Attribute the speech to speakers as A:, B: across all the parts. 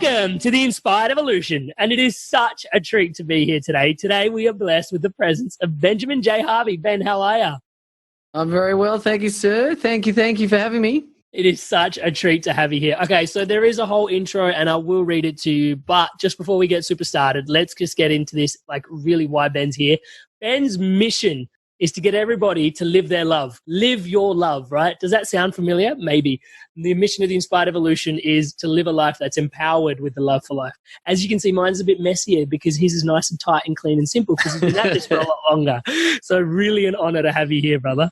A: Welcome to the Inspired Evolution, and it is such a treat to be here today. Today we are blessed with the presence of Benjamin J Harvey. Ben, how are you?
B: I'm very well, thank you, sir. Thank you for having me.
A: It is such a treat to have you here. Okay, so there is a whole intro, and I will read it to you, but just before we get super started, let's just get into this, like really why Ben's here. Ben's mission is to get everybody to live their love. Live your love, right? Does that sound familiar? Maybe. The mission of the Inspired Evolution is to live a life that's empowered with the love for life. As you can see, mine's a bit messier because his is nice and tight and clean and simple because he's been at this for a lot longer. So really an honor to have you here, brother.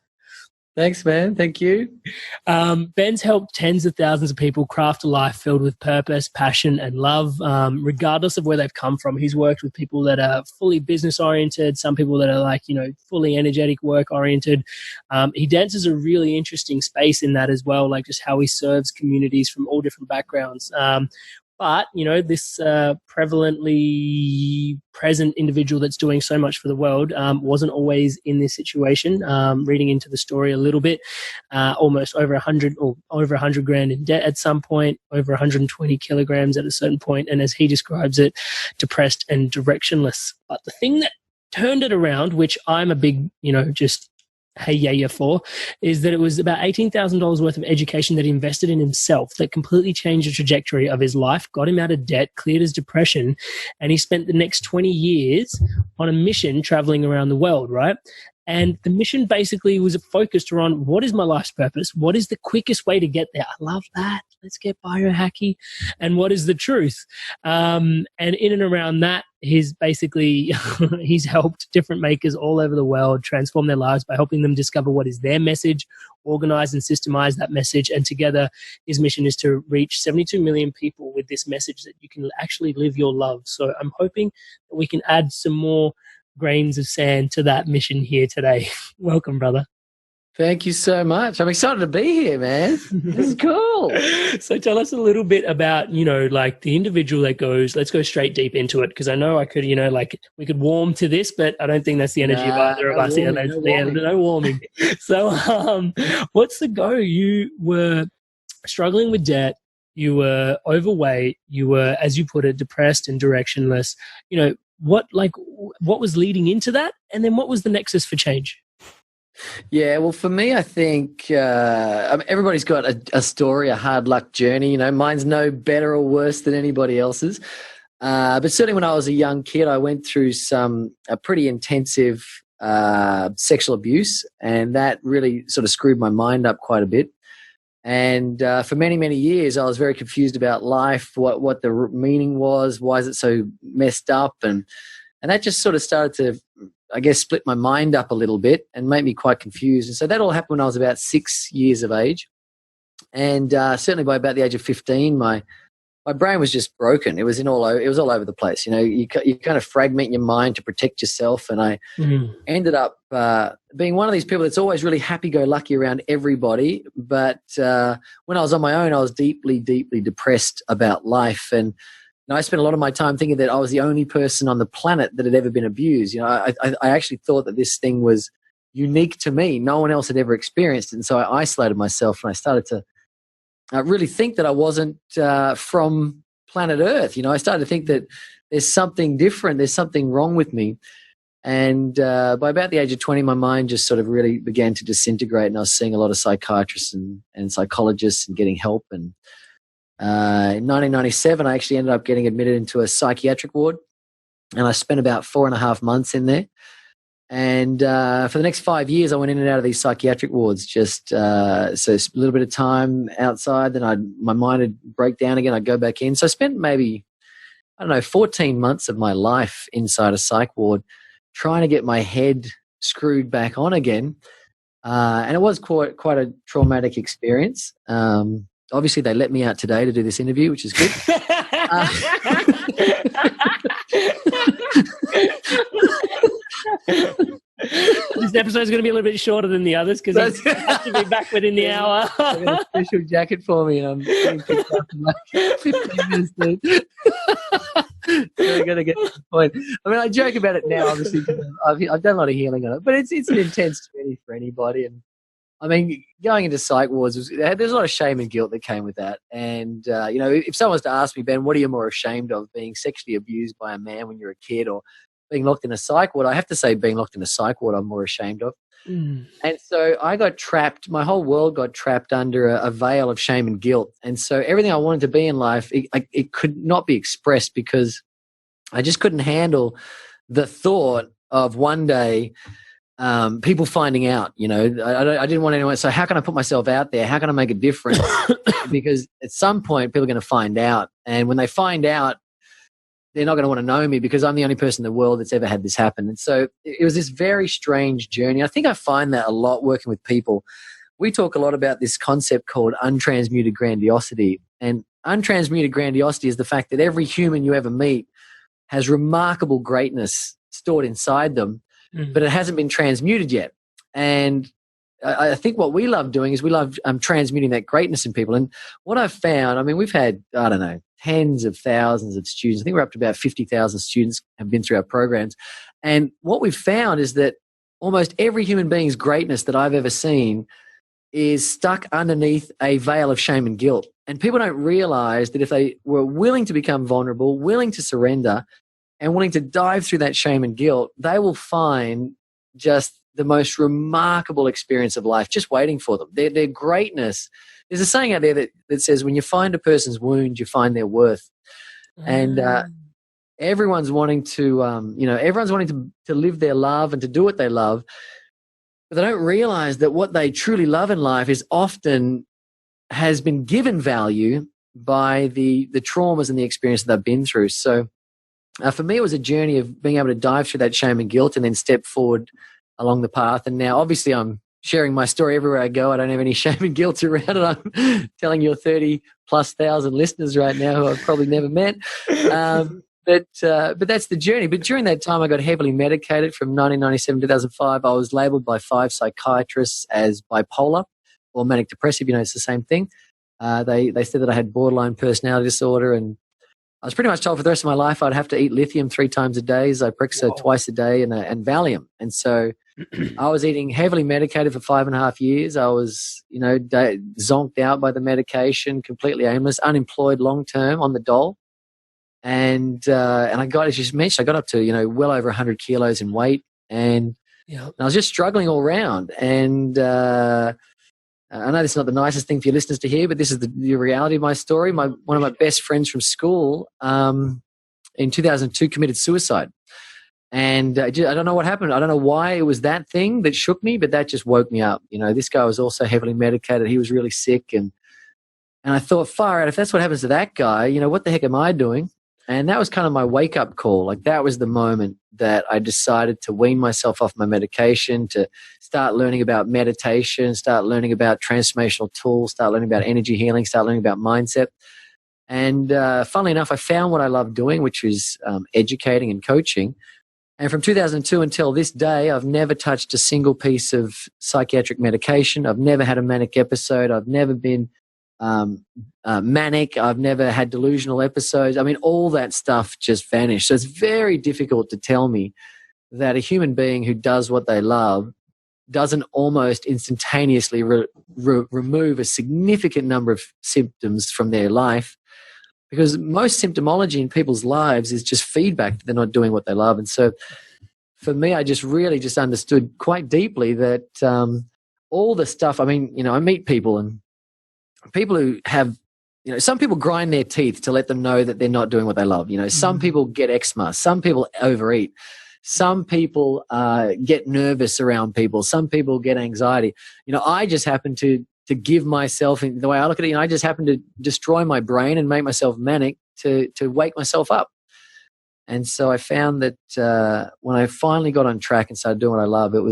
B: Thanks, man. Thank you.
A: Ben's helped tens of thousands of people craft a life filled with purpose, passion, and love, regardless of where they've come from. He's worked with people that are fully business-oriented, some people that are like, fully energetic, work-oriented. He dances a really interesting space in that as well, like just how he serves communities from all different backgrounds. But, this prevalently present individual that's doing so much for the world wasn't always in this situation. Reading into the story a little bit, almost over 100 grand in debt at some point, over 120 kilograms at a certain point, and as he describes it, depressed and directionless. But the thing that turned it around, which I'm a big, just hey yeah for, is that it was about $18,000 worth of education that he invested in himself that completely changed the trajectory of his life, got him out of debt, cleared his depression, and he spent the next 20 years on a mission traveling around the world, right? And the mission basically was focused around what is my life's purpose? What is the quickest way to get there? I love that. Let's get biohacky. And what is the truth? And in and around that, he's helped different makers all over the world transform their lives by helping them discover what is their message, organize and systemize that message. And together, his mission is to reach 72 million people with this message that you can actually live your love. So I'm hoping that we can add some more grains of sand to that mission here today. Welcome, brother.
B: Thank you so much. I'm excited to be here, man. This is cool.
A: So tell us a little bit about, like the individual that goes, let's go straight deep into it. Because I know I could, we could warm to this, but I don't think that's the energy of either of us. No warming. So what's the go? You were struggling with debt. You were overweight. You were, as you put it, depressed and directionless. What was leading into that? And then what was the nexus for change?
B: Yeah, well, for me, I think everybody's got a story, a hard luck journey. Mine's no better or worse than anybody else's. But certainly when I was a young kid, I went through a pretty intensive sexual abuse, and that really sort of screwed my mind up quite a bit. And for many, many years, I was very confused about life, what the meaning was, why is it so messed up? And that just sort of started to, I guess, split my mind up a little bit and make me quite confused. And so that all happened when I was about 6 years of age. And certainly by about the age of 15, my brain was just broken. It was all over the place. You kind of fragment your mind to protect yourself. And I ended up being one of these people that's always really happy-go-lucky around everybody. But when I was on my own, I was deeply, deeply depressed about life. And I spent a lot of my time thinking that I was the only person on the planet that had ever been abused. I actually thought that this thing was unique to me. No one else had ever experienced it. And so I isolated myself, and I started to really think that I wasn't from planet Earth. I started to think that there's something different. There's something wrong with me. And by about the age of 20, my mind just sort of really began to disintegrate, and I was seeing a lot of psychiatrists and psychologists and getting help. And in 1997, I actually ended up getting admitted into a psychiatric ward, and I spent about 4.5 months in there. And for the next 5 years, I went in and out of these psychiatric wards, just so a little bit of time outside, then my mind would break down again, I'd go back in. So I spent maybe, 14 months of my life inside a psych ward trying to get my head screwed back on again. And it was quite a traumatic experience. Obviously, they let me out today to do this interview, which is good.
A: This episode is going to be a little bit shorter than the others because he has to be back within the hour.
B: I got a special jacket for me, and I'm getting picked up in like 15 minutes. So I got to get to the point. I joke about it now, obviously, because I've done a lot of healing on it, but it's an intense journey for anybody. And I mean, going into psych wards, there's a lot of shame and guilt that came with that. And, if someone was to ask me, Ben, what are you more ashamed of, being sexually abused by a man when you're a kid or being locked in a psych ward? I have to say being locked in a psych ward I'm more ashamed of.
A: Mm.
B: And so I got trapped, my whole world got trapped under a veil of shame and guilt. And so everything I wanted to be in life, it could not be expressed because I just couldn't handle the thought of one day people finding out. I didn't want anyone. So how can I put myself out there? How can I make a difference? Because at some point people are going to find out. And when they find out, they're not going to want to know me because I'm the only person in the world that's ever had this happen. And so it was this very strange journey. I think I find that a lot working with people. We talk a lot about this concept called untransmuted grandiosity. And untransmuted grandiosity is the fact that every human you ever meet has remarkable greatness stored inside them, but it hasn't been transmuted yet. And I think what we love doing is we love transmuting that greatness in people. And what I've found, I mean, we've had, I don't know, tens of thousands of students. I think we're up to about 50,000 students have been through our programs. And what we've found is that almost every human being's greatness that I've ever seen is stuck underneath a veil of shame and guilt. And people don't realize that if they were willing to become vulnerable, willing to surrender, and willing to dive through that shame and guilt, they will find just the most remarkable experience of life just waiting for them. Their greatness. There's a saying out there that says, when you find a person's wound, you find their worth. And everyone's wanting to, everyone's wanting to live their love and to do what they love. But they don't realize that what they truly love in life is often has been given value by the traumas and the experience that they've been through. So for me, it was a journey of being able to dive through that shame and guilt and then step forward along the path. And now obviously I'm sharing my story everywhere I go. I don't have any shame and guilt around it. I'm telling your 30,000+ listeners right now who I've probably never met. But that's the journey. But during that time, I got heavily medicated from 1997 to 2005. I was labeled by 5 psychiatrists as bipolar or manic depressive. It's the same thing. They said that I had borderline personality disorder, and I was pretty much told for the rest of my life I'd have to eat lithium 3 times a day, Zyprexa twice a day, and Valium. And so I was eating heavily medicated for 5.5 years. I was, zonked out by the medication, completely aimless, unemployed long term on the dole. And I got, as you mentioned, I got up to, well over 100 kilos in weight, and I was just struggling all around. And I know this is not the nicest thing for your listeners to hear, but this is the reality of my story. One of my best friends from school in 2002 committed suicide. And I don't know what happened. I don't know why it was that thing that shook me, but that just woke me up. This guy was also heavily medicated. He was really sick. And I thought, far out, if that's what happens to that guy, what the heck am I doing? And that was kind of my wake-up call. Like, that was the moment that I decided to wean myself off my medication, to start learning about meditation, start learning about transformational tools, start learning about energy healing, start learning about mindset. And funnily enough, I found what I love doing, which is educating and coaching. And from 2002 until this day, I've never touched a single piece of psychiatric medication. I've never had a manic episode. I've never been manic. I've never had delusional episodes. I mean, all that stuff just vanished. So it's very difficult to tell me that a human being who does what they love doesn't almost instantaneously remove a significant number of symptoms from their life, because most symptomology in people's lives is just feedback that they're not doing what they love. And so for me, I just really just understood quite deeply that all the stuff, I mean, I meet people, and people who have, some people grind their teeth to let them know that they're not doing what they love. Some people get eczema. Some people overeat. Some people get nervous around people. Some people get anxiety. I just happen to give myself, in the way I look at it, I just happen to destroy my brain and make myself manic to wake myself up. And so I found that when I finally got on track and started doing what I love, it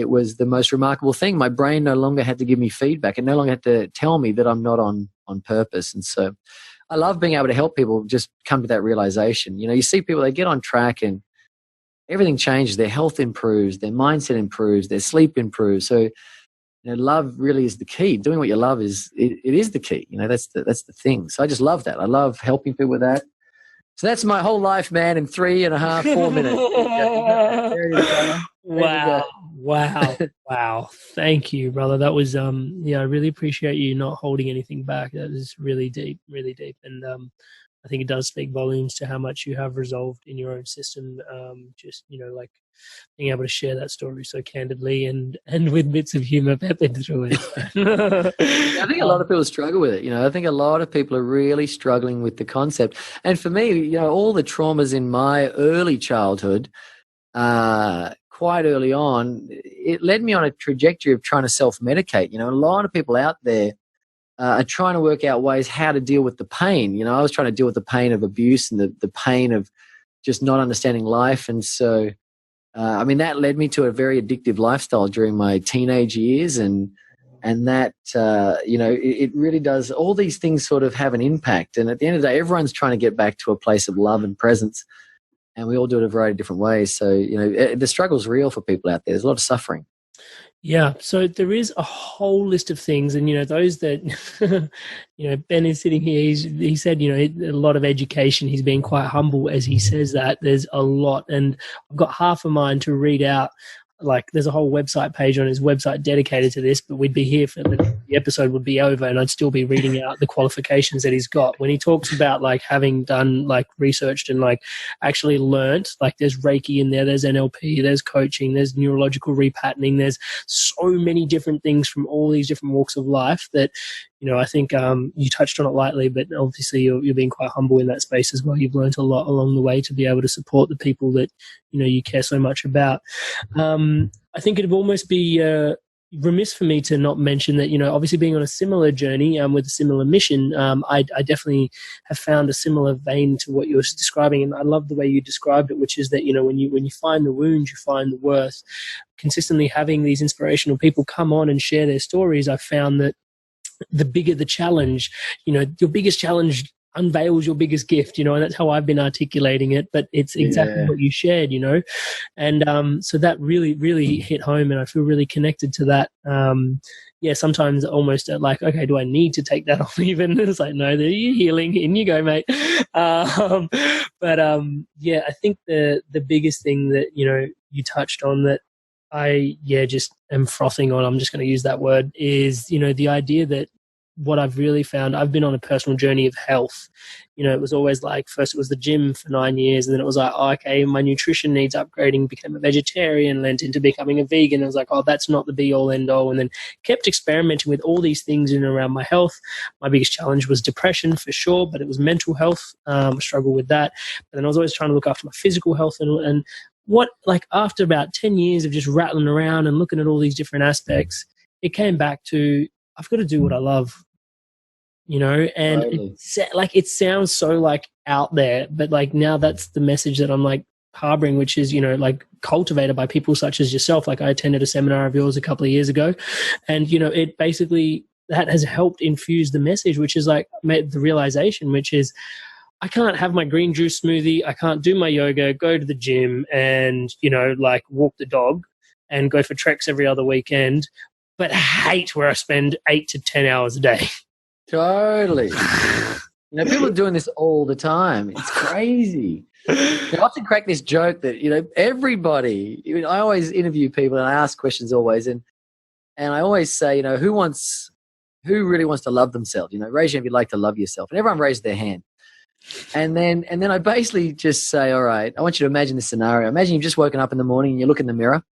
B: was the most remarkable thing. My brain no longer had to give me feedback. It no longer had to tell me that I'm not on purpose. And so I love being able to help people just come to that realization. You see people, they get on track and everything changes. Their health improves, their mindset improves, their sleep improves. So, love really is the key. Doing what you love it is the key. That's the thing. So I just love that. I love helping people with that. So that's my whole life, man, in 3.5, 4 minutes. There it is, brother.
A: Wow. Thank you, brother. That was I really appreciate you not holding anything back. That was really deep. And I think it does speak volumes to how much you have resolved in your own system. Just, like being able to share that story so candidly and with bits of humor peppered through it.
B: I think a lot of people struggle with it. I think a lot of people are really struggling with the concept. And for me, all the traumas in my early childhood, quite early on, it led me on a trajectory of trying to self-medicate. A lot of people out there are trying to work out ways how to deal with the pain. I was trying to deal with the pain of abuse and the pain of just not understanding life. And so, that led me to a very addictive lifestyle during my teenage years. And that, it really does, all these things sort of have an impact. And at the end of the day, everyone's trying to get back to a place of love and presence. And we all do it a variety of different ways. So, the struggle's real for people out there. There's a lot of suffering.
A: Yeah, so there is a whole list of things, and those that Ben is sitting here. He said a lot of education. He's being quite humble as he says that. There's a lot, and I've got half of mine to read out. Like there's a whole website page on his website dedicated to this, but we'd be here for the episode would be over and I'd still be reading out the qualifications that he's got. When he talks about like having done like researched and like actually learnt, like there's Reiki in there, there's NLP, there's coaching, there's neurological repatterning, there's so many different things from all these different walks of life that, I think you touched on it lightly, but obviously you're being quite humble in that space as well. You've learned a lot along the way to be able to support the people that, you care so much about. I think it'd almost be remiss for me to not mention that, obviously being on a similar journey with a similar mission, I definitely have found a similar vein to what you were describing. And I love the way you described it, which is that, when you find the wound, you find the worth. Consistently having these inspirational people come on and share their stories, I've found that the bigger the challenge, your biggest challenge unveils your biggest gift, and that's how I've been articulating it, but it's exactly what you shared, and so that really, really hit home, and I feel really connected to that. Sometimes almost like, okay, do I need to take that off even? It's like, no, you're healing, in you go, mate. But I think the biggest thing that, you touched on that I just am frothing on, I'm just going to use that word, is, the idea that what I've really found, I've been on a personal journey of health. It was always like, first it was the gym for 9 years, and then it was like, okay, my nutrition needs upgrading, became a vegetarian, went into becoming a vegan. I was like, oh, that's not the be all end all. And then kept experimenting with all these things in and around my health. My biggest challenge was depression for sure, but it was mental health. I struggled with that. But then I was always trying to look after my physical health and after about 10 years of just rattling around and looking at all these different aspects, it came back to, I've got to do what I love, and totally. It sounds so like out there, but like now that's the message that I'm like harboring, which is, cultivated by people such as yourself. Like I attended a seminar of yours a couple of years ago, and, it basically, that has helped infuse the message, which is like the realization, which is, I can't have my green juice smoothie, I can't do my yoga, go to the gym and, walk the dog and go for treks every other weekend, but hate where I spend 8 to 10 hours a day.
B: Totally. People are doing this all the time. It's crazy. I often crack this joke that, everybody, I always interview people and I ask questions always. And I always say, who really wants to love themselves? Raise your hand if you'd like to love yourself. And everyone raised their hand. And then I basically just say, all right, I want you to imagine this scenario. Imagine you've just woken up in the morning and you look in the mirror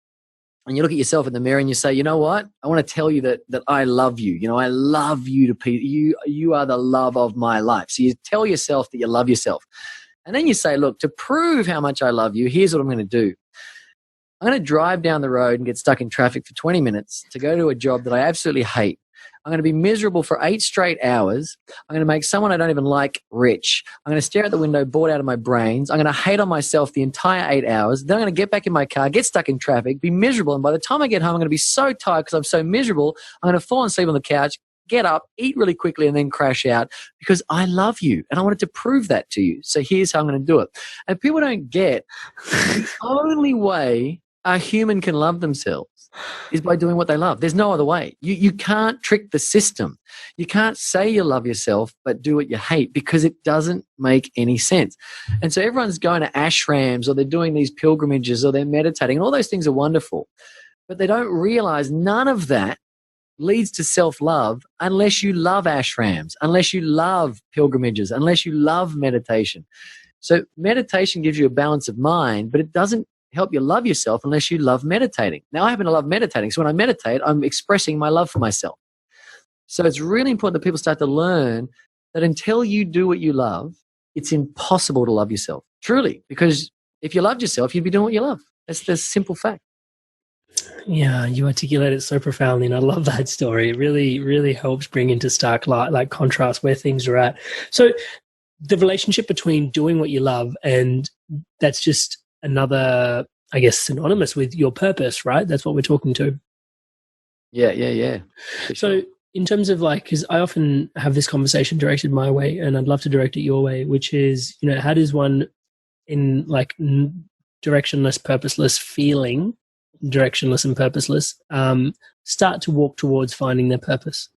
B: and you look at yourself in the mirror and you say, you know what? I want to tell you that I love you. I love you to people. You are the love of my life. So you tell yourself that you love yourself. And then you say, look, to prove how much I love you, here's what I'm going to do. I'm going to drive down the road and get stuck in traffic for 20 minutes to go to a job that I absolutely hate. I'm going to be miserable for 8 straight hours. I'm going to make someone I don't even like rich. I'm going to stare out the window, bored out of my brains. I'm going to hate on myself the entire 8 hours. Then I'm going to get back in my car, get stuck in traffic, be miserable. And by the time I get home, I'm going to be so tired because I'm so miserable. I'm going to fall asleep on the couch, get up, eat really quickly, and then crash out because I love you. And I wanted to prove that to you. So here's how I'm going to do it. And people don't get the only way a human can love themselves is by doing what they love. There's no other way. You can't trick the system. You can't say you love yourself but do what you hate, because it doesn't make any sense. And so everyone's going to ashrams, or they're doing these pilgrimages, or they're meditating, and all those things are wonderful. But they don't realize none of that leads to self-love unless you love ashrams, unless you love pilgrimages, unless you love meditation. So meditation gives you a balance of mind, but it doesn't help you love yourself unless you love meditating. Now, I happen to love meditating. So when I meditate, I'm expressing my love for myself. So it's really important that people start to learn that until you do what you love, it's impossible to love yourself. Truly. Because if you loved yourself, you'd be doing what you love. That's the simple fact.
A: Yeah, you articulate it so profoundly, and I love that story. It really, really helps bring into stark light, like contrast where things are at. So the relationship between doing what you love, and that's just another, I guess, synonymous with your purpose, right? That's what we're talking to.
B: Yeah.
A: So in terms of like, because I often have this conversation directed my way, and I'd love to direct it your way, which is, how does one in like directionless, purposeless feeling, directionless and purposeless, start to walk towards finding their purpose?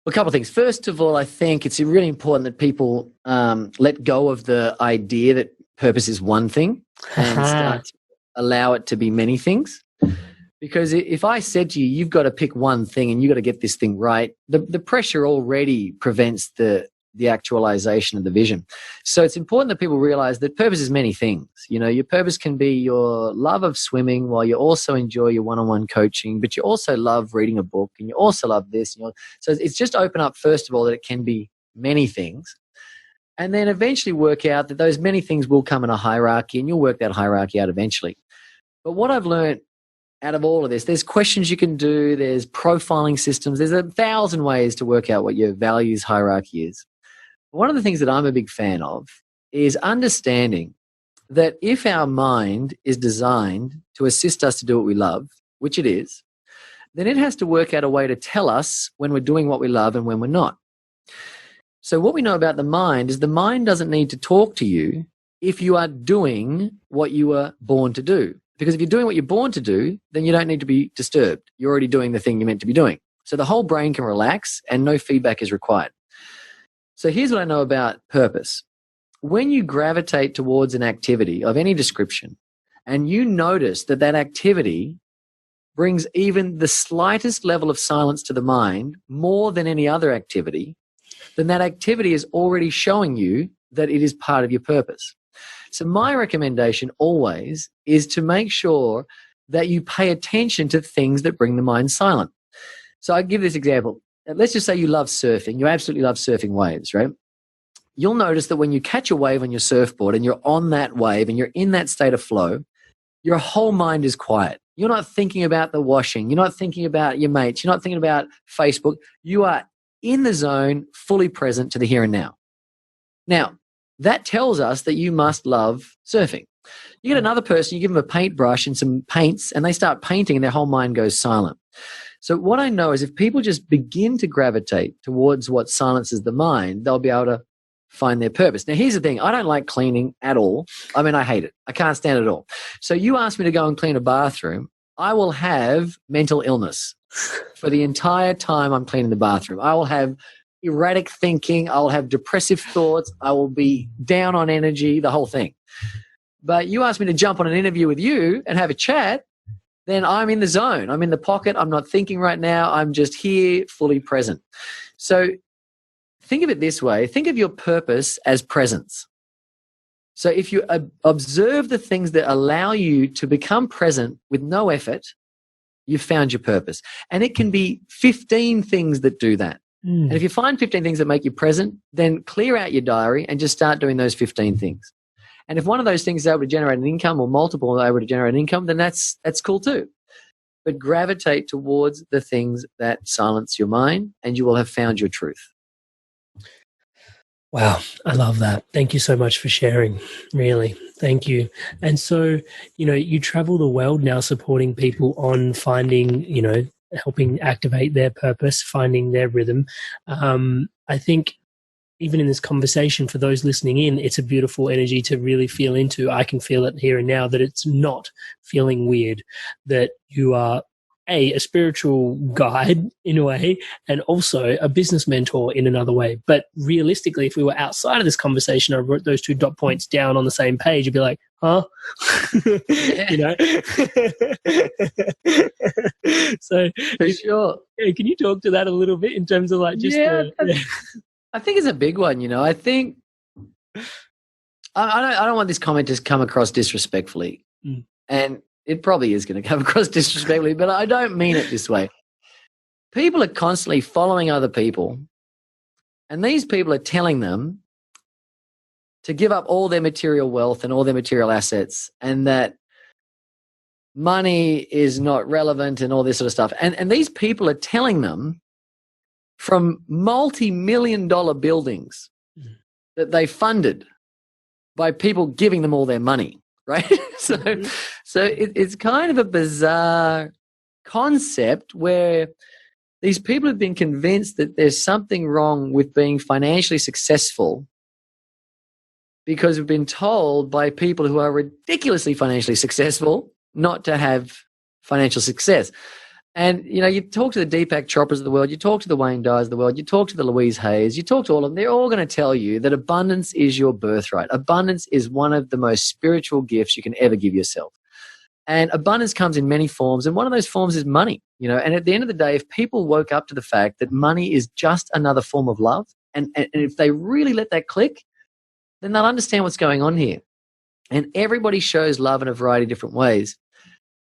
B: A couple of things. First of all, I think it's really important that people let go of the idea that purpose is one thing and start to allow it to be many things. Because if I said to you, you've got to pick one thing and you've got to get this thing right, the pressure already prevents the actualization of the vision. So it's important that people realize that purpose is many things. Your purpose can be your love of swimming while you also enjoy your one-on-one coaching, but you also love reading a book and you also love this. So it's just open up, first of all, that it can be many things. And then eventually work out that those many things will come in a hierarchy, and you'll work that hierarchy out eventually. But what I've learned out of all of this, there's questions you can do, there's profiling systems, there's 1,000 ways to work out what your values hierarchy is. One of the things that I'm a big fan of is understanding that if our mind is designed to assist us to do what we love, which it is, then it has to work out a way to tell us when we're doing what we love and when we're not. So what we know about the mind is the mind doesn't need to talk to you if you are doing what you were born to do. Because if you're doing what you're born to do, then you don't need to be disturbed. You're already doing the thing you're meant to be doing. So the whole brain can relax and no feedback is required. So here's what I know about purpose. When you gravitate towards an activity of any description and you notice that that activity brings even the slightest level of silence to the mind more than any other activity, then that activity is already showing you that it is part of your purpose. So my recommendation always is to make sure that you pay attention to things that bring the mind silent. So I give this example. Let's just say you love surfing. You absolutely love surfing waves, right? You'll notice that when you catch a wave on your surfboard and you're on that wave and you're in that state of flow, your whole mind is quiet. You're not thinking about the washing. You're not thinking about your mates. You're not thinking about Facebook. You are in the zone, fully present to the here and now. Now, that tells us that you must love surfing. You get another person, you give them a paintbrush and some paints, and they start painting and their whole mind goes silent. So what I know is if people just begin to gravitate towards what silences the mind, they'll be able to find their purpose. Now, here's the thing. I don't like cleaning at all. I mean, I hate it. I can't stand it at all. So you ask me to go and clean a bathroom, I will have mental illness for the entire time I'm cleaning the bathroom. I will have erratic thinking. I will have depressive thoughts. I will be down on energy, the whole thing. But you ask me to jump on an interview with you and have a chat, then I'm in the zone. I'm in the pocket. I'm not thinking right now. I'm just here, fully present. So think of it this way. Think of your purpose as presence. So if you observe the things that allow you to become present with no effort, you've found your purpose. And it can be 15 things that do that. And if you find 15 things that make you present, then clear out your diary and just start doing those 15 things. And if one of those things is able to generate an income, or multiple are able to generate an income, then that's cool too. But gravitate towards the things that silence your mind, and you will have found your truth.
A: Wow, I love that. Thank you so much for sharing. Really, thank you. And so, you travel the world now supporting people on finding, helping activate their purpose, finding their rhythm. I think even in this conversation, for those listening in, it's a beautiful energy to really feel into. I can feel it here and now, that it's not feeling weird, that you are a spiritual guide in a way, and also a business mentor in another way. But realistically, if we were outside of this conversation, I wrote those 2 dot points down on the same page, you'd be like, huh? You know? So,
B: for sure.
A: Yeah, can you talk to that a little bit in terms of like just
B: I think it's a big one, you know. I think I don't want this comment to come across disrespectfully. And it probably is going to come across disrespectfully, but I don't mean it this way. People are constantly following other people, and these people are telling them to give up all their material wealth and all their material assets, and that money is not relevant and all this sort of stuff. And these people are telling them from multi-million-dollar buildings that they funded by people giving them all their money, right? So it's kind of a bizarre concept where these people have been convinced that there's something wrong with being financially successful because we've been told by people who are ridiculously financially successful not to have financial success. And, you know, you talk to the Deepak Chopras of the world, you talk to the Wayne Dyers of the world, you talk to the Louise Hayes, you talk to all of them, they're all going to tell you that abundance is your birthright. Abundance is one of the most spiritual gifts you can ever give yourself. And abundance comes in many forms, and one of those forms is money, you know. And at the end of the day, if people woke up to the fact that money is just another form of love, and if they really let that click, then they'll understand what's going on here. And everybody shows love in a variety of different ways.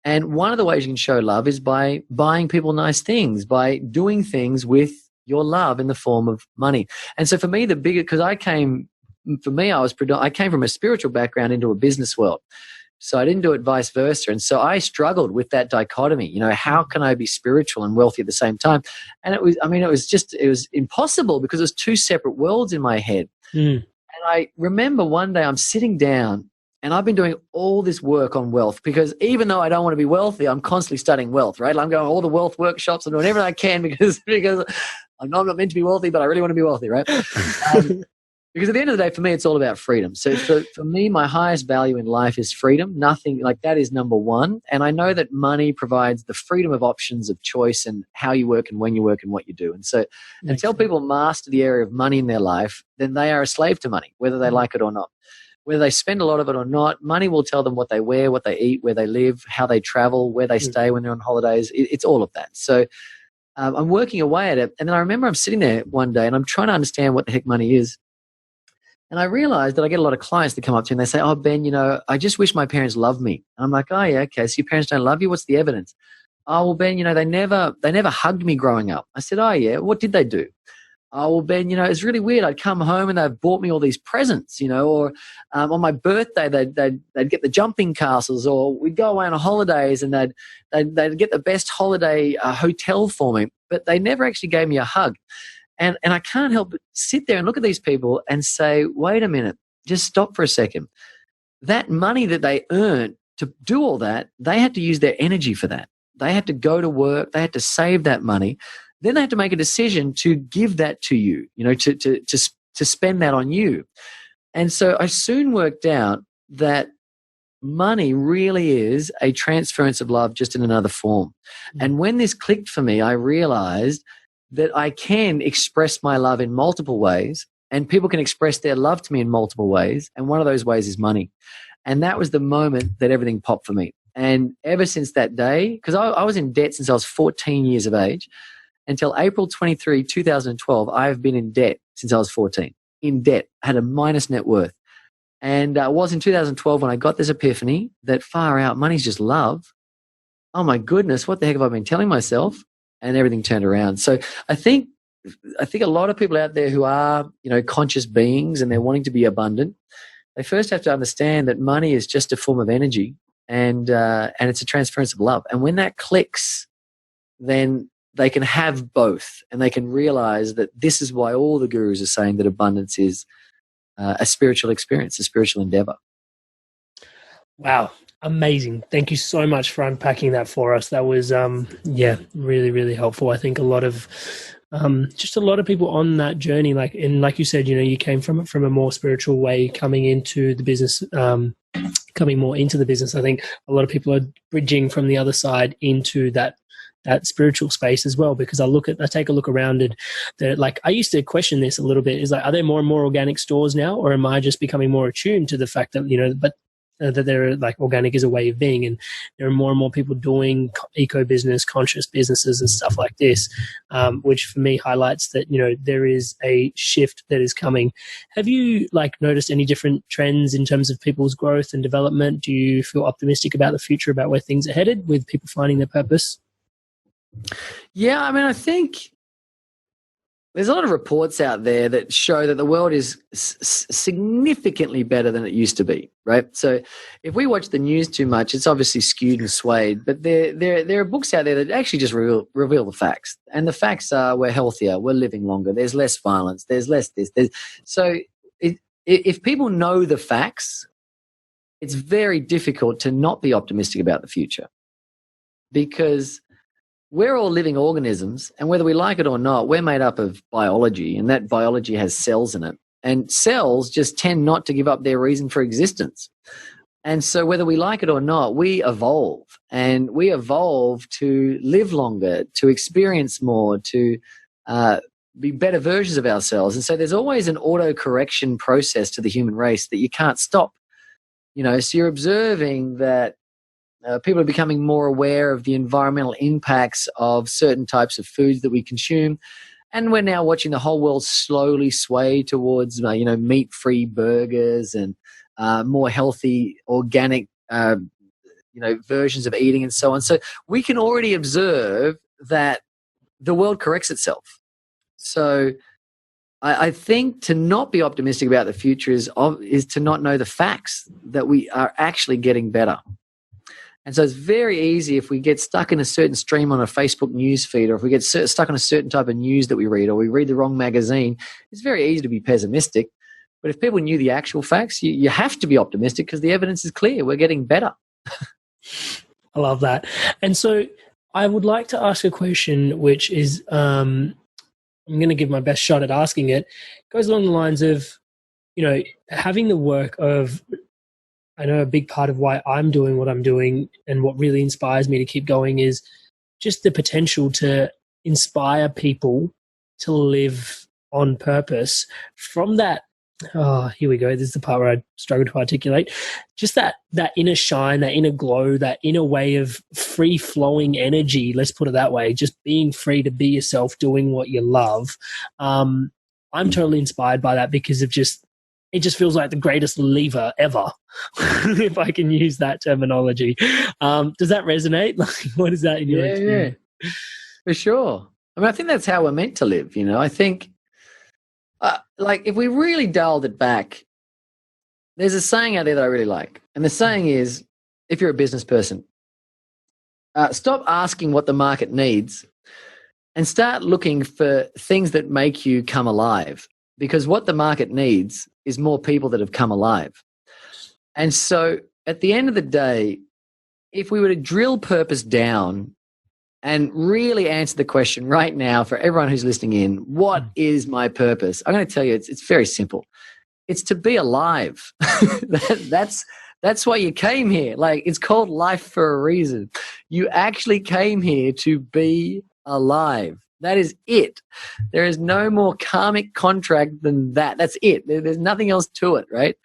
B: And one of the ways you can show love is by buying people nice things, by doing things with your love in the form of money. And so for me, because I came from a spiritual background into a business world. So I didn't do it vice versa. And so I struggled with that dichotomy. You know, how can I be spiritual and wealthy at the same time? And it was impossible because it was 2 separate worlds in my head. And I remember one day I'm sitting down, and I've been doing all this work on wealth because even though I don't want to be wealthy, I'm constantly studying wealth, right? I'm going to all the wealth workshops and doing everything I can because I'm not meant to be wealthy, but I really want to be wealthy, right? Because at the end of the day, for me, it's all about freedom. So for me, my highest value in life is freedom. Nothing like that is number one. And I know that money provides the freedom of options of choice and how you work and when you work and what you do. And so until people master the area of money in their life, then they are a slave to money, whether they like it or not. Whether they spend a lot of it or not, money will tell them what they wear, what they eat, where they live, how they travel, where they stay when they're on holidays. It's all of that. So I'm working away at it. And then I remember I'm sitting there one day and I'm trying to understand what the heck money is. And I realized that I get a lot of clients that come up to me and they say, oh, Ben, you know, I just wish my parents loved me. And I'm like, oh, yeah, okay. So your parents don't love you? What's the evidence? Oh, well, Ben, you know, they never hugged me growing up. I said, oh, yeah. What did they do? Oh, well, Ben, you know, it's really weird. I'd come home and they've bought me all these presents, you know, or on my birthday, they'd get the jumping castles, or we'd go away on holidays and they'd get the best holiday hotel for me, but they never actually gave me a hug. And I can't help but sit there and look at these people and say, wait a minute, just stop for a second. That money that they earned to do all that, they had to use their energy for that. They had to go to work. They had to save that money. Then they had to make a decision to give that to you, you know, to spend that on you. And so I soon worked out that money really is a transference of love just in another form. And when this clicked for me, I realized that I can express my love in multiple ways, and people can express their love to me in multiple ways. And one of those ways is money. And that was the moment that everything popped for me. And ever since that day, because I was in debt since I was 14 years of age, until April 23, 2012, I have been in debt since I was 14. In debt, I had a minus net worth. And it was in 2012 when I got this epiphany that far out, money's just love. Oh my goodness, what the heck have I been telling myself? And everything turned around. So I think a lot of people out there who are, you know, conscious beings and they're wanting to be abundant, they first have to understand that money is just a form of energy, and it's a transference of love. And when that clicks, then they can have both, and they can realize that this is why all the gurus are saying that abundance is a spiritual experience, a spiritual endeavor.
A: Wow. Amazing. Thank you so much for unpacking that for us. That was, really, really helpful. I think a lot of just a lot of people on that journey, like you said, you came from a more spiritual way, coming into the business, coming more into the business. I think a lot of people are bridging from the other side into that spiritual space as well, because I take a look around and I used to question this a little bit, is like, are there more and more organic stores now, or am I just becoming more attuned to the fact that, that they're like organic is a way of being, and there are more and more people doing eco business, conscious businesses and stuff like this, which for me highlights that, there is a shift that is coming. Have you noticed any different trends in terms of people's growth and development? Do you feel optimistic about the future, about where things are headed with people finding their purpose?
B: Yeah, I mean, I think there's a lot of reports out there that show that the world is significantly better than it used to be, right? So if we watch the news too much, it's obviously skewed and swayed, but there are books out there that actually just reveal the facts. And the facts are we're healthier, we're living longer, there's less violence, there's less this. So if people know the facts, it's very difficult to not be optimistic about the future, because we're all living organisms, and whether we like it or not, we're made up of biology, and that biology has cells in it. And cells just tend not to give up their reason for existence. And so whether we like it or not, we evolve, and we evolve to live longer, to experience more, to be better versions of ourselves. And so there's always an auto-correction process to the human race that you can't stop. So you're observing that people are becoming more aware of the environmental impacts of certain types of foods that we consume. And we're now watching the whole world slowly sway towards, meat-free burgers and more healthy, organic, versions of eating and so on. So we can already observe that the world corrects itself. So I think to not be optimistic about the future is to not know the facts that we are actually getting better. And so it's very easy if we get stuck in a certain stream on a Facebook news feed, or if we get stuck on a certain type of news that we read, or we read the wrong magazine, it's very easy to be pessimistic. But if people knew the actual facts, you have to be optimistic, because the evidence is clear. We're getting better.
A: I love that. And so I would like to ask a question, which is I'm going to give my best shot at asking it. It goes along the lines of, having the work of, I know a big part of why I'm doing what I'm doing and what really inspires me to keep going is just the potential to inspire people to live on purpose from that. Oh, here we go. This is the part where I struggle to articulate. Just that inner shine, that inner glow, that inner way of free-flowing energy, let's put it that way, just being free to be yourself, doing what you love. I'm totally inspired by that, because it just feels like the greatest lever ever, if I can use that terminology. Does that resonate? What is that in your experience?
B: Yeah, for sure. I mean, I think that's how we're meant to live. I think, if we really dialed it back, there's a saying out there that I really like. And the saying is, if you're a business person, stop asking what the market needs and start looking for things that make you come alive. Because what the market needs is more people that have come alive. And so at the end of the day, if we were to drill purpose down and really answer the question right now for everyone who's listening in, what is my purpose? I'm going to tell you, it's very simple. It's to be alive. That's why you came here. It's called life for a reason. You actually came here to be alive. That is it. There is no more karmic contract than that. That's it. There's nothing else to it, right?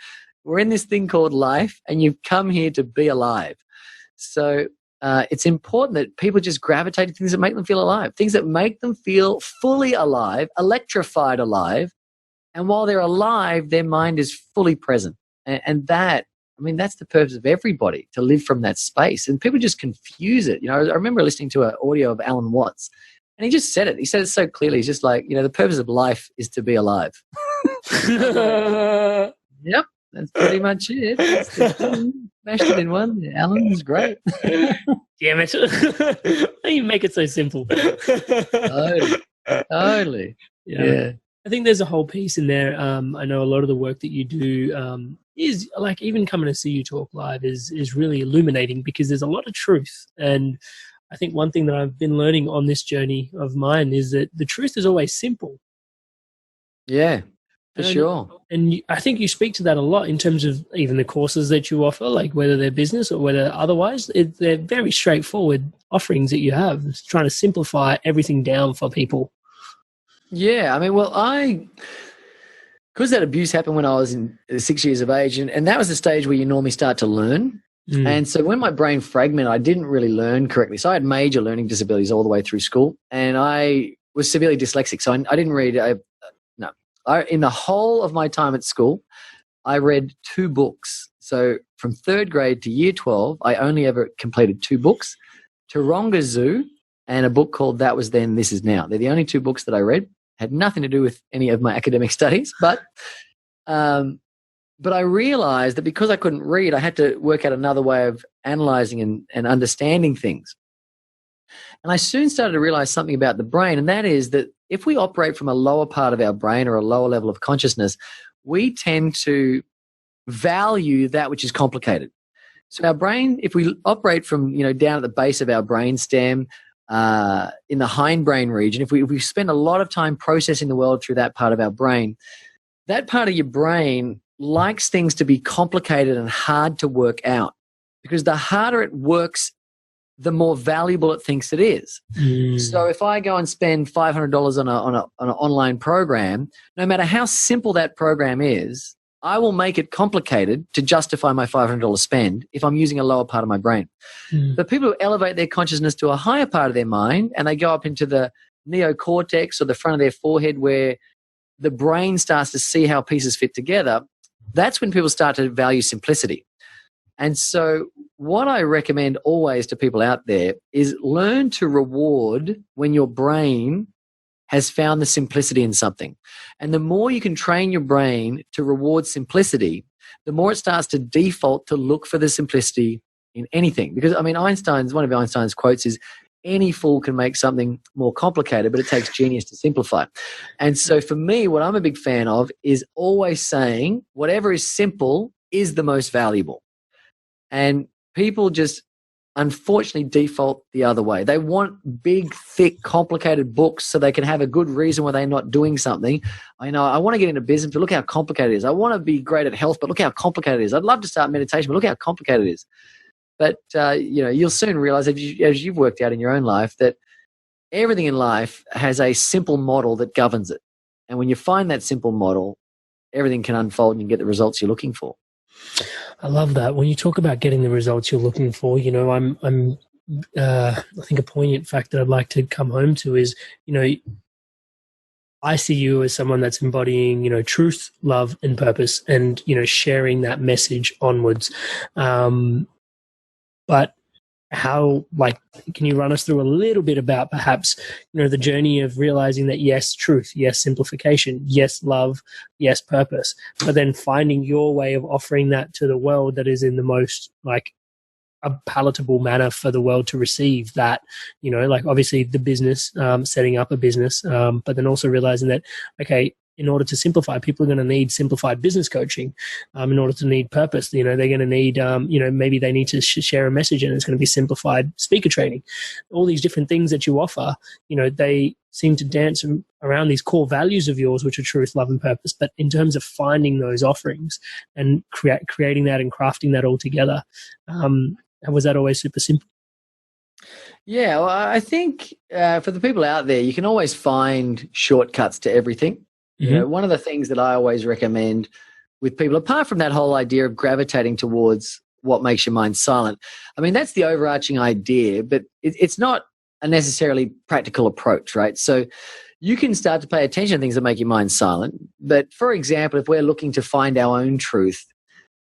B: We're in this thing called life, and you've come here to be alive. So it's important that people just gravitate to things that make them feel alive, things that make them feel fully alive, electrified alive. And while they're alive, their mind is fully present. And that's the purpose of everybody, to live from that space. And people just confuse it. I remember listening to an audio of Alan Watts, and he just said it. He said it so clearly. He's just like, the purpose of life is to be alive. Yep, that's pretty much it. Smashed it in one. Alan was great.
A: Damn it. You make it so simple.
B: Totally. Yeah.
A: I think there's a whole piece in there. I know a lot of the work that you do is even coming to see you talk live is really illuminating, because there's a lot of truth. And I think one thing that I've been learning on this journey of mine is that the truth is always simple.
B: Yeah, for sure.
A: And I think you speak to that a lot in terms of even the courses that you offer, like whether they're business or whether otherwise. They're very straightforward offerings that you have. It's trying to simplify everything down for people.
B: Yeah, I mean, well, because that abuse happened when I was in 6 years of age, and that was the stage where you normally start to learn. And so when my brain fragmented, I didn't really learn correctly. So I had major learning disabilities all the way through school, and I was severely dyslexic. So I didn't read. In the whole of my time at school, I read 2 books. So from 3rd grade to year 12, I only ever completed 2 books, Taronga Zoo and a book called That Was Then, This Is Now. They're the only 2 books that I read. Had nothing to do with any of my academic studies, but I realized that because I couldn't read, I had to work out another way of analyzing and understanding things. And I soon started to realize something about the brain, and that is that if we operate from a lower part of our brain or a lower level of consciousness, we tend to value that which is complicated. So our brain, if we operate from, down at the base of our brain stem, in the hindbrain region, if we spend a lot of time processing the world through that part of our brain, that part of your brain likes things to be complicated and hard to work out, because the harder it works, the more valuable it thinks it is. So if I go and spend $500 on an online program, no matter how simple that program is, I will make it complicated to justify my $500 spend if I'm using a lower part of my brain. But people who elevate their consciousness to a higher part of their mind, and they go up into the neocortex or the front of their forehead where the brain starts to see how pieces fit together, that's when people start to value simplicity. And so what I recommend always to people out there is learn to reward when your brain has found the simplicity in something. And the more you can train your brain to reward simplicity, the more it starts to default to look for the simplicity in anything. Because, I mean, one of Einstein's quotes is, any fool can make something more complicated, but it takes genius to simplify. And so for me, what I'm a big fan of is always saying whatever is simple is the most valuable. And people just unfortunately default the other way. They want big, thick, complicated books so they can have a good reason why they're not doing something. I want to get into business, but look how complicated it is. I want to be great at health, but look how complicated it is. I'd love to start meditation, but look how complicated it is. But, you'll soon realize, as you've worked out in your own life, that everything in life has a simple model that governs it. And when you find that simple model, everything can unfold and you get the results you're looking for.
A: I love that. When you talk about getting the results you're looking for, I think a poignant fact that I'd like to come home to is, I see you as someone that's embodying, truth, love, and purpose, and, sharing that message onwards. But how, can you run us through a little bit about perhaps, the journey of realizing that yes, truth, yes, simplification, yes, love, yes, purpose, but then finding your way of offering that to the world that is in the most a palatable manner for the world to receive that, obviously the business, setting up a business, but then also realizing that, okay, in order to simplify, people are going to need simplified business coaching. In order to need purpose, they're going to need, maybe they need to share a message, and it's going to be simplified speaker training. All these different things that you offer, they seem to dance around these core values of yours, which are truth, love, and purpose. But in terms of finding those offerings and creating that and crafting that all together, was that always super simple?
B: Yeah, well, I think for the people out there, you can always find shortcuts to everything. One of the things that I always recommend with people, apart from that whole idea of gravitating towards what makes your mind silent, I mean, that's the overarching idea, but it's not a necessarily practical approach, right? So you can start to pay attention to things that make your mind silent. But for example, if we're looking to find our own truth,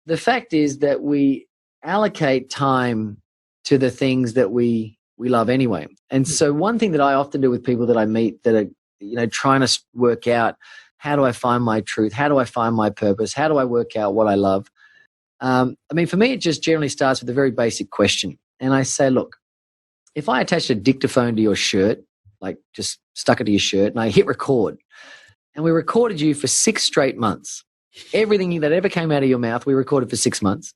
B: the fact is that we allocate time to the things that we love anyway. And so one thing that I often do with people that I meet that are trying to work out, how do I find my truth? How do I find my purpose? How do I work out what I love? For me, it just generally starts with a very basic question. And I say, look, if I attached a dictaphone to your shirt, just stuck it to your shirt, and I hit record, and we recorded you for 6 straight months, everything that ever came out of your mouth, we recorded for 6 months.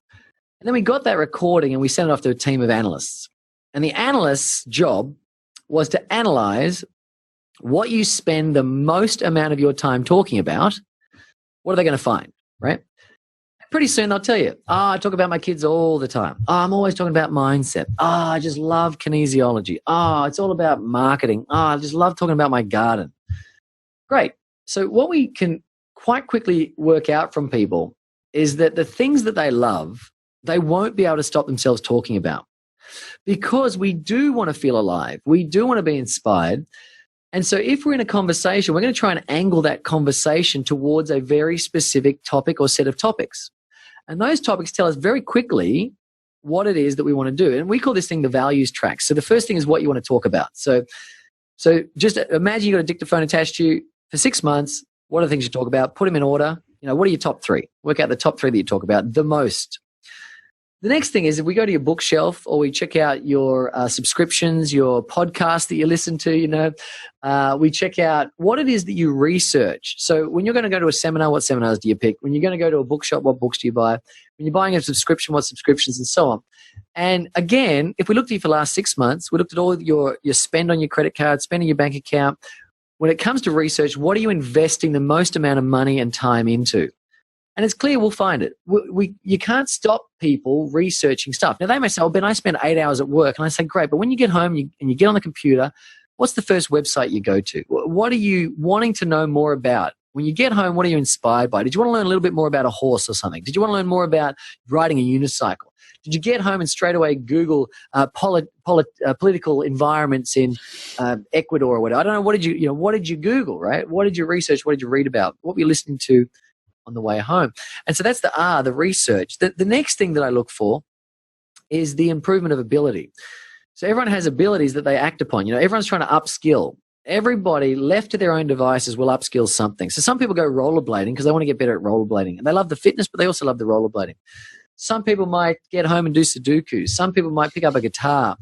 B: And then we got that recording and we sent it off to a team of analysts. And the analyst's job was to analyze what you spend the most amount of your time talking about. What are they going to find, right? Pretty soon they'll tell you, I talk about my kids all the time. I'm always talking about mindset. I just love kinesiology. It's all about marketing. I just love talking about my garden. Great. So what we can quite quickly work out from people is that the things that they love, they won't be able to stop themselves talking about, because we do want to feel alive. We do want to be inspired. And so if we're in a conversation, we're going to try and angle that conversation towards a very specific topic or set of topics. And those topics tell us very quickly what it is that we want to do. And we call this thing the values track. So the first thing is what you want to talk about. So just imagine you've got a dictaphone attached to you for 6 months. What are the things you talk about? Put them in order. What are your top 3? Work out the top 3 that you talk about the most. The next thing is if we go to your bookshelf or we check out your subscriptions, your podcasts that you listen to, we check out what it is that you research. So when you're going to go to a seminar, what seminars do you pick? When you're going to go to a bookshop, what books do you buy? When you're buying a subscription, what subscriptions, and so on. And again, if we looked at you for the last 6 months, we looked at all of your spend on your credit card, spend on your bank account. When it comes to research, what are you investing the most amount of money and time into? And it's clear we'll find it. You can't stop people researching stuff. Now, they may say, Ben, I spend 8 hours at work. And I say, great. But when you get home and you get on the computer, what's the first website you go to? What are you wanting to know more about? When you get home, what are you inspired by? Did you want to learn a little bit more about a horse or something? Did you want to learn more about riding a unicycle? Did you get home and straight away Google political environments in Ecuador or whatever? I don't know. What did you Google, right? What did you research? What did you read about? What were you listening to on the way home? And so that's the research. The next thing that I look for is the improvement of ability. So everyone has abilities that they act upon. Everyone's trying to upskill. Everybody left to their own devices will upskill something. So some people go rollerblading because they want to get better at rollerblading. And they love the fitness, but they also love the rollerblading. Some people might get home and do Sudoku. Some people might pick up a guitar.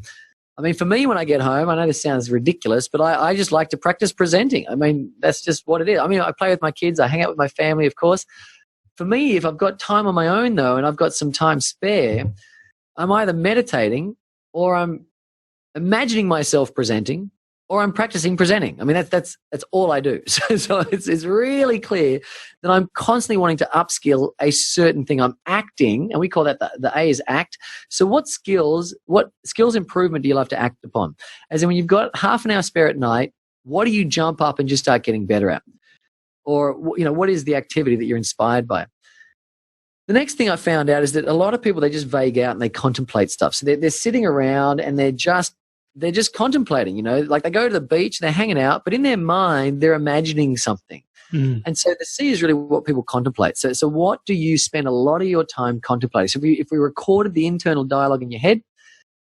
B: I mean, for me, when I get home, I know this sounds ridiculous, but I just like to practice presenting. I mean, that's just what it is. I mean, I play with my kids. I hang out with my family, of course. For me, if I've got time on my own, though, and I've got some time spare, I'm either meditating or I'm imagining myself presenting or I'm practicing presenting. I mean, that's all I do. So it's really clear that I'm constantly wanting to upskill a certain thing. I'm acting, and we call that the A is act. So what skills improvement do you love to act upon? As in, when you've got half an hour spare at night, what do you jump up and just start getting better at? Or, what is the activity that you're inspired by? The next thing I found out is that a lot of people, they just vague out and they contemplate stuff. So they're sitting around and they're just contemplating, like they go to the beach, they're hanging out, but in their mind, they're imagining something. And so the C is really what people contemplate. So what do you spend a lot of your time contemplating? So if we recorded the internal dialogue in your head,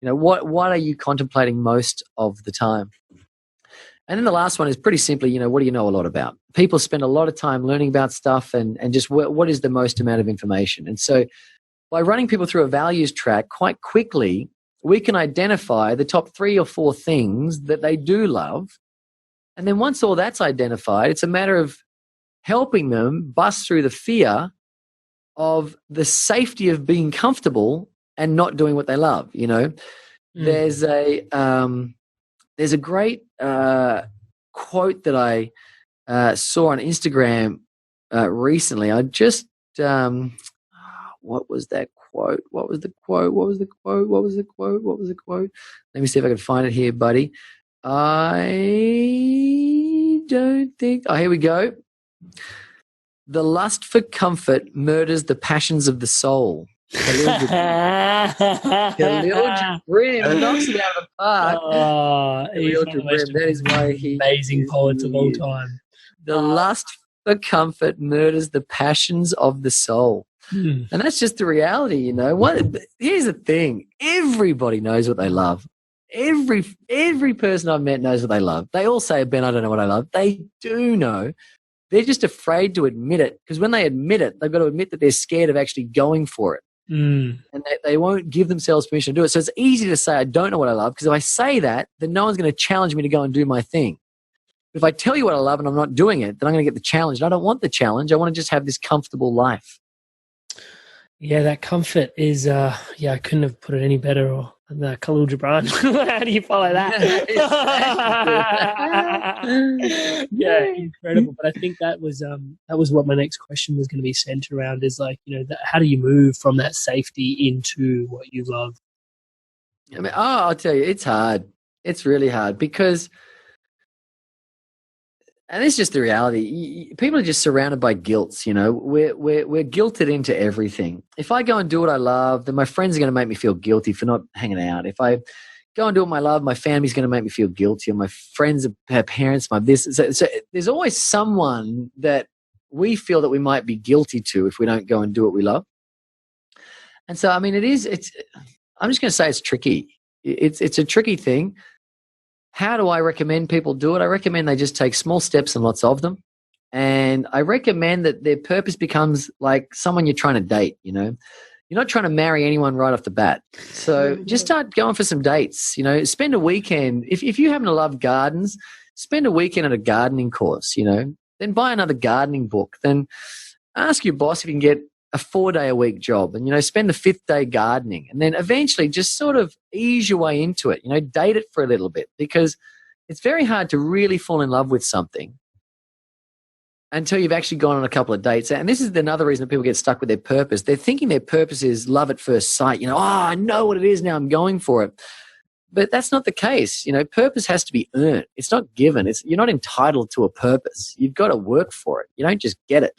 B: what are you contemplating most of the time? And then the last one is pretty simply, what do you know a lot about? People spend a lot of time learning about stuff and just what is the most amount of information. And so by running people through a values track quite quickly, we can identify the top 3 or 4 things that they do love. And then once all that's identified, it's a matter of helping them bust through the fear of the safety of being comfortable and not doing what they love. There's a great quote that I saw on Instagram recently. I just what was that quote? What was the quote? Let me see if I can find it here, buddy. I don't think. Oh, here we go. The lust for comfort murders the passions of the soul. Khalil Gibran knocks it out of the park. Khalil Gibran, that is why he
A: amazing poets of all time.
B: The lust for comfort murders the passions of the soul. And that's just the reality, Here's the thing. Everybody knows what they love. Every person I've met knows what they love. They all say, Ben, I don't know what I love. They do know. They're just afraid to admit it, because when they admit it, they've got to admit that they're scared of actually going for it. And they won't give themselves permission to do it. So it's easy to say, I don't know what I love, because if I say that, then no one's going to challenge me to go and do my thing. If I tell you what I love and I'm not doing it, then I'm going to get the challenge. And I don't want the challenge. I want to just have this comfortable life.
A: Yeah, that comfort is, I couldn't have put it any better or the Khalil Gibran. How do you follow that? Yeah, incredible. But I think that was what my next question was going to be centered around, is like, how do you move from that safety into what you love?
B: I mean, I'll tell you, it's hard. It's really hard because, and it's just the reality. People are just surrounded by guilts. We're guilted into everything. If I go and do what I love, then my friends are going to make me feel guilty for not hanging out. If I go and do what I love, my family's going to make me feel guilty, or my friends, my parents, my this. So there's always someone that we feel that we might be guilty to if we don't go and do what we love. And so, I mean, I'm just going to say it's tricky. It's a tricky thing. How do I recommend people do it? I recommend they just take small steps and lots of them. And I recommend that their purpose becomes like someone you're trying to date, You're not trying to marry anyone right off the bat. So just start going for some dates, spend a weekend. If you happen to love gardens, spend a weekend at a gardening course, then buy another gardening book. Then ask your boss if you can get a 4-day-a-week job and, spend the 5th day gardening, and then eventually just sort of ease your way into it, date it for a little bit, because it's very hard to really fall in love with something until you've actually gone on a couple of dates. And this is another reason that people get stuck with their purpose. They're thinking their purpose is love at first sight, I know what it is now, I'm going for it. But that's not the case. Purpose has to be earned. It's not given. You're not entitled to a purpose. You've got to work for it. You don't just get it.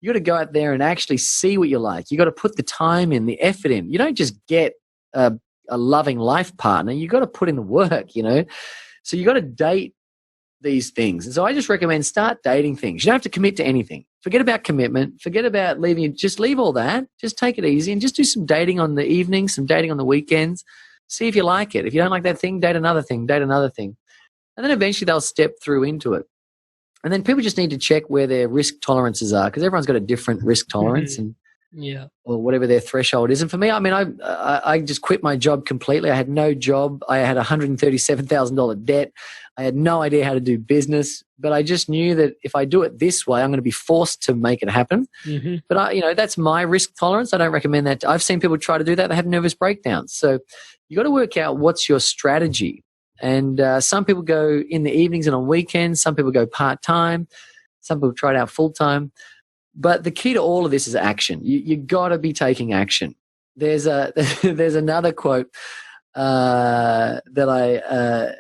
B: You got to go out there and actually see what you like. You got to put the time in, the effort in. You don't just get a loving life partner. You got to put in the work, So you got to date these things. And so I just recommend start dating things. You don't have to commit to anything. Forget about commitment. Forget about leaving. Just leave all that. Just take it easy and just do some dating on the evenings, some dating on the weekends. See if you like it. If you don't like that thing, date another thing, date another thing. And then eventually they'll step through into it. And then people just need to check where their risk tolerances are, because everyone's got a different risk tolerance or whatever their threshold is. And for me, I mean, I just quit my job completely. I had no job. I had $137,000 debt. I had no idea how to do business, but I just knew that if I do it this way, I'm going to be forced to make it happen. Mm-hmm. But that's my risk tolerance. I don't recommend that. I've seen people try to do that. They have nervous breakdowns. So you got to work out what's your strategy. And some people go in the evenings and on weekends. Some people go part-time. Some people try it out full-time. But the key to all of this is action. You got to be taking action. There's another quote that I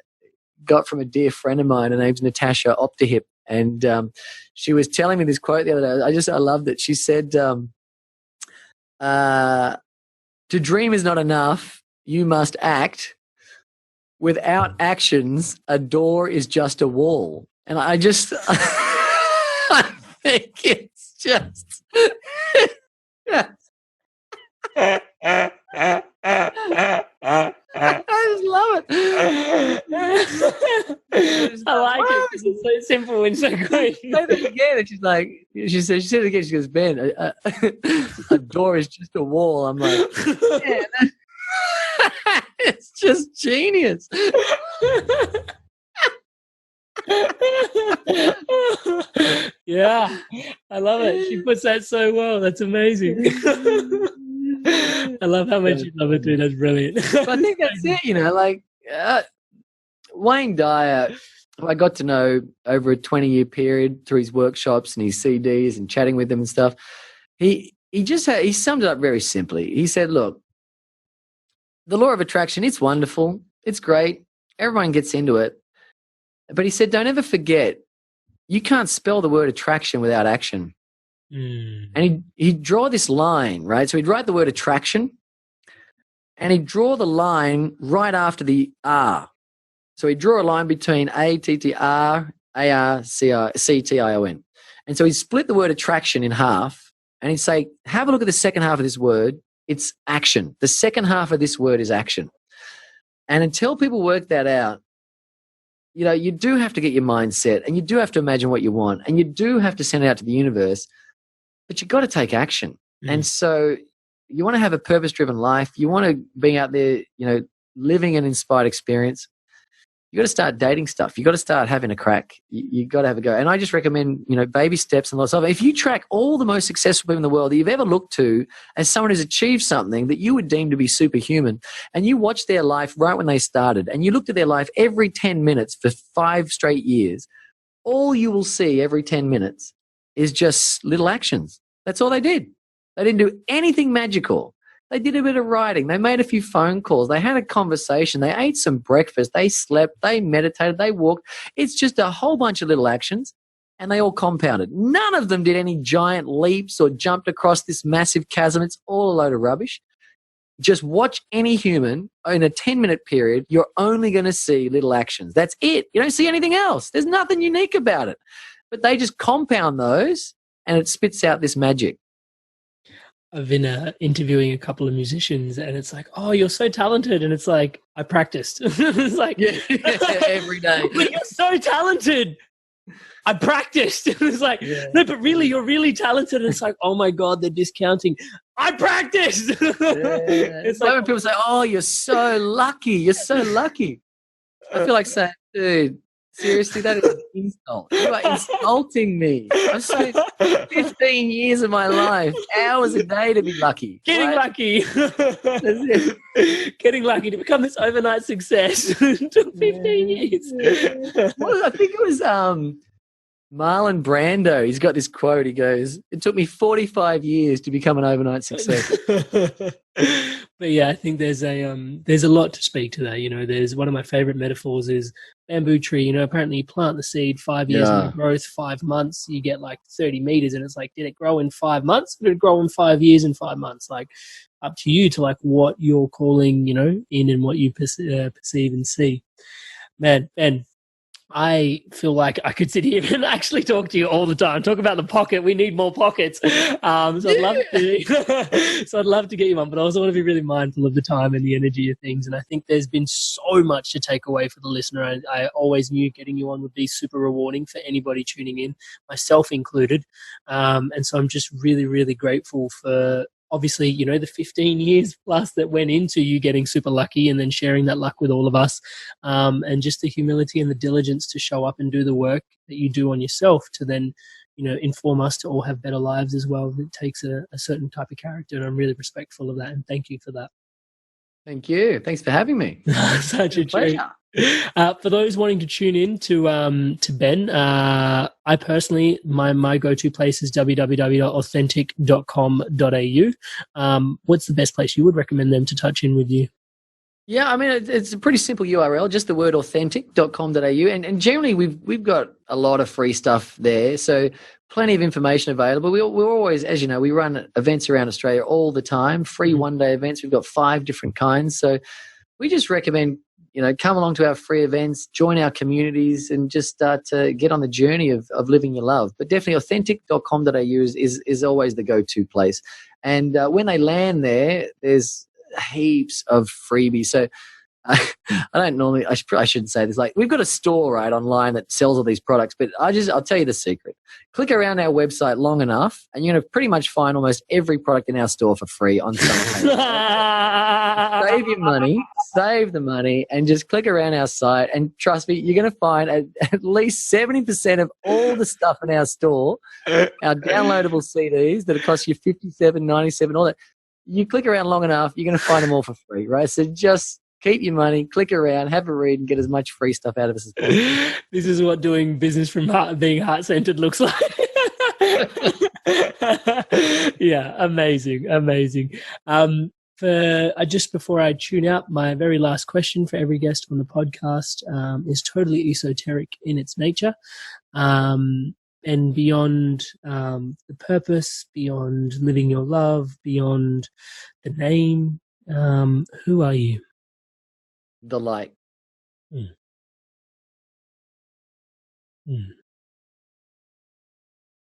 B: got from a dear friend of mine. Her name's Natasha Optahip. And she was telling me this quote the other day. I loved it. She said, to dream is not enough. You must act. Without actions, a door is just a wall. And I just, I think it's just, I just love it.
A: I like it because it's so simple and so good.
B: Say that again, and she said it again. She goes, Ben, a door is just a wall. I'm like, yeah, it's just genius.
A: Yeah, I love it. She puts that so well. That's amazing. I love how much you love it, too. That's brilliant.
B: But I think that's it, Wayne Dyer, I got to know over a 20-year period through his workshops and his CDs and chatting with him and stuff. He summed it up very simply. He said, look, the law of attraction, it's wonderful. It's great. Everyone gets into it. But he said, don't ever forget, you can't spell the word attraction without action. Mm. And he'd draw this line, right? So he'd write the word attraction and he'd draw the line right after the R. So he'd draw a line between A-T-T-R, A-R-C-T-I-O-N. And so he'd split the word attraction in half and he'd say, have a look at the second half of this word. It's action. The second half of this word is action. And until people work that out, you do have to get your mind set and you do have to imagine what you want and you do have to send it out to the universe, but you've got to take action. Mm. And so you want to have a purpose-driven life. You want to be out there, living an inspired experience. you got to start dating stuff. You got to start having a crack. You got to have a go. And I just recommend, baby steps and lots of it. If you track all the most successful people in the world that you've ever looked to as someone who's achieved something that you would deem to be superhuman, and you watch their life right when they started, and you looked at their life every 10 minutes for 5 straight years, all you will see every 10 minutes is just little actions. That's all they did. They didn't do anything magical. They did a bit of writing. They made a few phone calls. They had a conversation. They ate some breakfast. They slept. They meditated. They walked. It's just a whole bunch of little actions, and they all compounded. None of them did any giant leaps or jumped across this massive chasm. It's all a load of rubbish. Just watch any human in a 10-minute period. You're only going to see little actions. That's it. You don't see anything else. There's nothing unique about it. But they just compound those, and it spits out this magic.
A: I've been interviewing a couple of musicians, and it's like, oh, you're so talented. And it's like, I practiced. It's like,
B: yeah, every day.
A: But you're so talented. I practiced. It's like, no, but really, you're really talented. And it's like, oh my God, they're discounting. I practiced. It's
B: like,
A: like,
B: when people say, oh, you're so lucky. You're so lucky. I feel like saying, dude, seriously, that is an insult. You are insulting me. I've spent 15 years of my life, hours a day to be lucky.
A: Getting lucky. Getting lucky to become this overnight success. It took 15 years.
B: Well, I think it was Marlon Brando. He's got this quote. He goes, it took me 45 years to become an overnight success.
A: But yeah, I think there's a lot to speak to that. There's one of my favorite metaphors is bamboo tree. Apparently you plant the seed, 5 years in growth, 5 months, you get like 30 meters, and it's like, did it grow in 5 months? Did it grow in 5 years and 5 months? Like, up to you to like what you're calling, in and what you perceive and see. Man, Ben, I feel like I could sit here and actually talk to you all the time. Talk about the pocket. We need more pockets. So I'd love to get you on, but I also want to be really mindful of the time and the energy of things. And I think there's been so much to take away for the listener. I always knew getting you on would be super rewarding for anybody tuning in, myself included. And so I'm just really, really grateful for, obviously, the 15 years plus that went into you getting super lucky and then sharing that luck with all of us, and just the humility and the diligence to show up and do the work that you do on yourself to then, inform us to all have better lives as well. It takes a certain type of character, and I'm really respectful of that, and thank you for that.
B: Thank you. Thanks for having me.
A: Such a treat. For those wanting to tune in to Ben, I personally, my go-to place is www.authentic.com.au. What's the best place you would recommend them to touch in with you?
B: Yeah, I mean, it's a pretty simple URL, just the word authentic.com.au. And generally, we've got a lot of free stuff there. So plenty of information available. We're always, as you know, we run events around Australia all the time, free one-day events. We've got 5 different kinds. So we just recommend, come along to our free events, join our communities, and just start to get on the journey of living your love. But definitely authentic.com.au is always the go-to place. And when they land there, there's heaps of freebies. So I don't normally, I shouldn't say this. Like, we've got a store right online that sells all these products, but I'll tell you the secret. Click around our website long enough, and you're going to pretty much find almost every product in our store for free on some Save your money, save the money, and just click around our site. And trust me, you're going to find at least 70% of all the stuff in our store, our downloadable CDs that cost you $57.97, all that. You click around long enough, you're going to find them all for free, right? So just keep your money, click around, have a read, and get as much free stuff out of us as possible.
A: This is what doing business from being heart-centered looks like. Yeah, amazing. Just before I tune out, my very last question for every guest on the podcast is totally esoteric in its nature. And beyond the purpose, beyond living your love, beyond the name, who are you?
B: The light.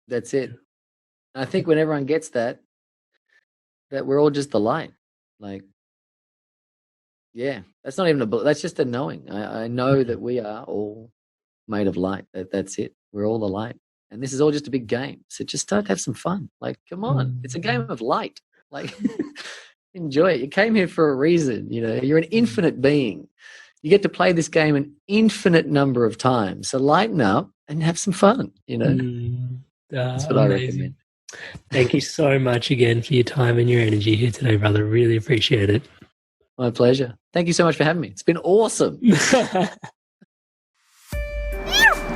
B: That's it. I think when everyone gets that we're all just the light. Like, yeah, that's not even that's just a knowing. I know that we are all made of light. That's it. We're all the light. And this is all just a big game. So just start to have some fun. Like, come on. It's a game of light. Like, enjoy it. You came here for a reason. You're an infinite being. You get to play this game an infinite number of times. So lighten up and have some fun, you know. That's what
A: amazing.
B: I recommend.
A: Thank you so much again for your time and your energy here today, brother. Really appreciate it.
B: My pleasure. Thank you so much for having me. It's been awesome.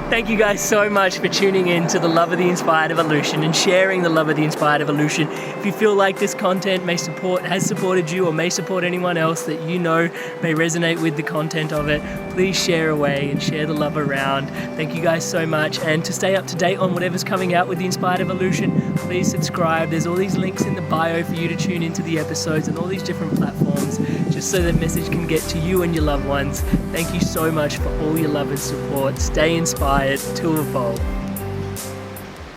A: Thank you guys so much for tuning in to the Love of the Inspired Evolution and sharing the Love of the Inspired Evolution. If you feel like this content has supported you or may support anyone else that you know may resonate with the content of it, please share away and share the love around. Thank you guys so much. And to stay up to date on whatever's coming out with the Inspired Evolution, please subscribe. There's all these links in the bio for you to tune into the episodes and all these different platforms, just so the message can get to you and your loved ones. Thank you so much for all your love and support. Stay inspired to evolve.